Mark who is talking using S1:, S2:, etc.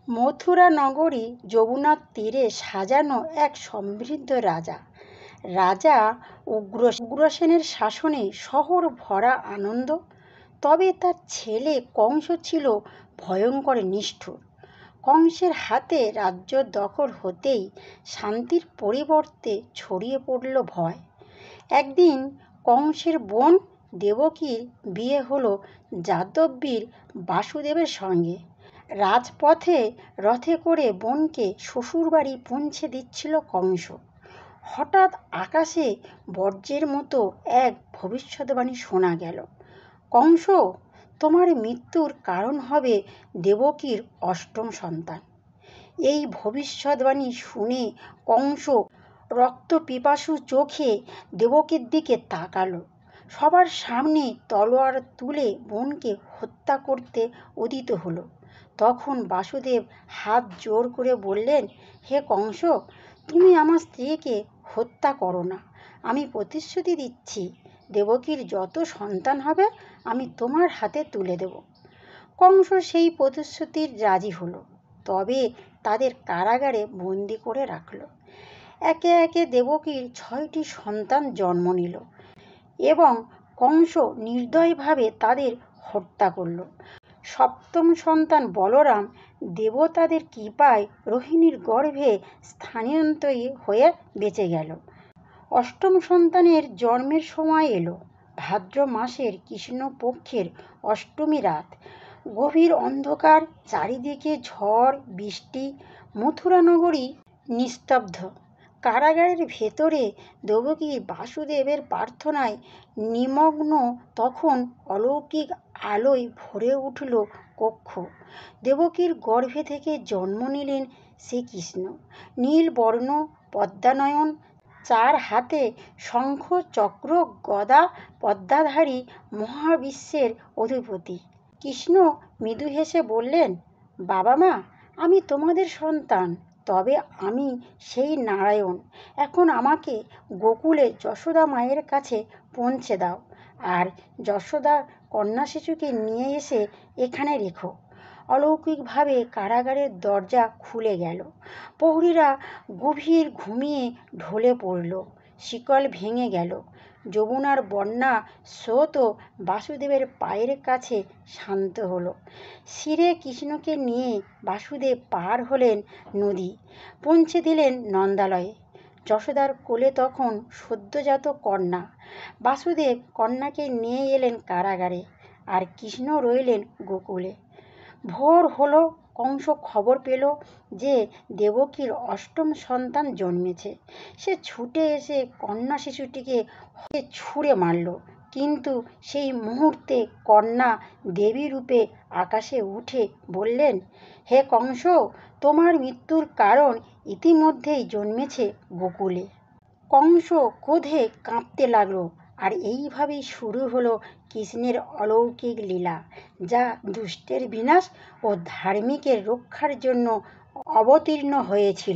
S1: মথুরা নগরী যমুনার তীরে সাজানো এক সমৃদ্ধ রাজা। রাজা উগ্রসেনের শাসনে শহর ভরা আনন্দ। তবে তার ছেলে কংস ছিল ভয়ঙ্কর নিষ্ঠুর। কংসের হাতে রাজ্য দখল হতেই শান্তির পরিবর্তে ছড়িয়ে পড়ল ভয়। একদিন কংসের বোন দেবকীর বিয়ে হলো যাদববীর বাসুদেবের সঙ্গে। রাজপথে রথে করে বোনকে শ্বশুরবাড়ি পৌঁছে দিচ্ছিল কংস। হঠাৎ আকাশে বজ্রের মতো এক ভবিষ্যদ্বাণী শোনা গেল। কংস, তোমার মৃত্যুর কারণ হবে দেবকীর অষ্টম সন্তান। এই ভবিষ্যদ্বাণী শুনে কংস রক্তপিপাসু চোখে দেবকীর দিকে তাকালো। সবার সামনে তলোয়ার তুলে বোনকে হত্যা করতে উদ্যত হলো। তখন বাসুদেব হাত জোর করে বললেন, হে কংস, তুমি আমার স্ত্রীকে হত্যা করো না। আমি প্রতিশ্রুতি দিচ্ছি, দেবকীর যত সন্তান হবে আমি তোমার হাতে তুলে দেব। কংস সেই প্রতিশ্রুতির রাজি হলো। তবে তাদের কারাগারে বন্দি করে রাখল। একে একে দেবকীর 6টি সন্তান জন্ম নিল এবং কংস নির্দয়ভাবে তাদের হত্যা করল। সপ্তম সন্তান বলরাম দেবতাদের কৃপায় রোহিণীর গর্ভে স্থানান্তরিত হয়ে বেঁচে গেল। অষ্টম সন্তানের জন্মের সময় এলো ভাদ্র মাসের কৃষ্ণপক্ষের অষ্টমী রাত। গভীর অন্ধকার, চারিদিকে ঝড় বৃষ্টি, মথুরা নগরী নিস্তব্ধ। কারাগারের ভেতরে দেবকী বাসুদেবের প্রার্থনায় নিমগ্ন। তখন অলৌকিক আলোয় ভরে উঠল কক্ষ। দেবকীর গর্ভে থেকে জন্ম নিলেন শ্রীকৃষ্ণ। নীলবর্ণ, পদ্মনয়ন, 4 হাতে শঙ্খ চক্র গদা পদ্মধারী মহাবিশ্বের অধিপতি। কৃষ্ণ মৃদু হেসে বললেন, বাবা মা, আমি তোমাদের সন্তান, তবে আমি সেই নারায়ণ। এখন আমাকে গোকুলে যশোদা মায়ের কাছে পৌঁছে দাও, আর যশোদা কন্যা শিশুকে নিয়ে এসে এখানে রেখো। অলৌকিকভাবে কারাগারের দরজা খুলে গেল। প্রহরীরা গভীর ঘুমিয়ে ঢলে পড়ল। শিকল ভেঙে গেল। যমুনার বন্যা স্রোত বাসুদেবের পায়ের কাছে শান্ত হলো। শিরে কৃষ্ণকে নিয়ে বাসুদেব পার হলেন নদী, পৌঁছে দিলেন নন্দালয়ে। যশোদার কোলে তখন সদ্যজাত কন্যা। বাসুদেব কন্যাকে নিয়ে এলেন কারাগারে, আর কৃষ্ণ রইলেন গোকুলে। ভোর হলো। কংস খবর পেল যে দেবকীর অষ্টম সন্তান জন্মেছে। সে ছুটে এসে কন্যা শিশুটিকে ছুঁড়ে মারল। কিন্তু সেই মুহূর্তে কন্যা দেবী রূপে আকাশে উঠে বললেন, হে কংস, তোমার মৃত্যুর কারণ ইতিমধ্যেই জন্মেছে গোকুলে। কংস ক্রোধে কাঁপতে লাগল। আর এইভাবেই শুরু হলো কৃষ্ণের অলৌকিক লীলা, যা দুষ্টের বিনাশ ও ধার্মিকের রক্ষার জন্য অবতীর্ণ হয়েছিল।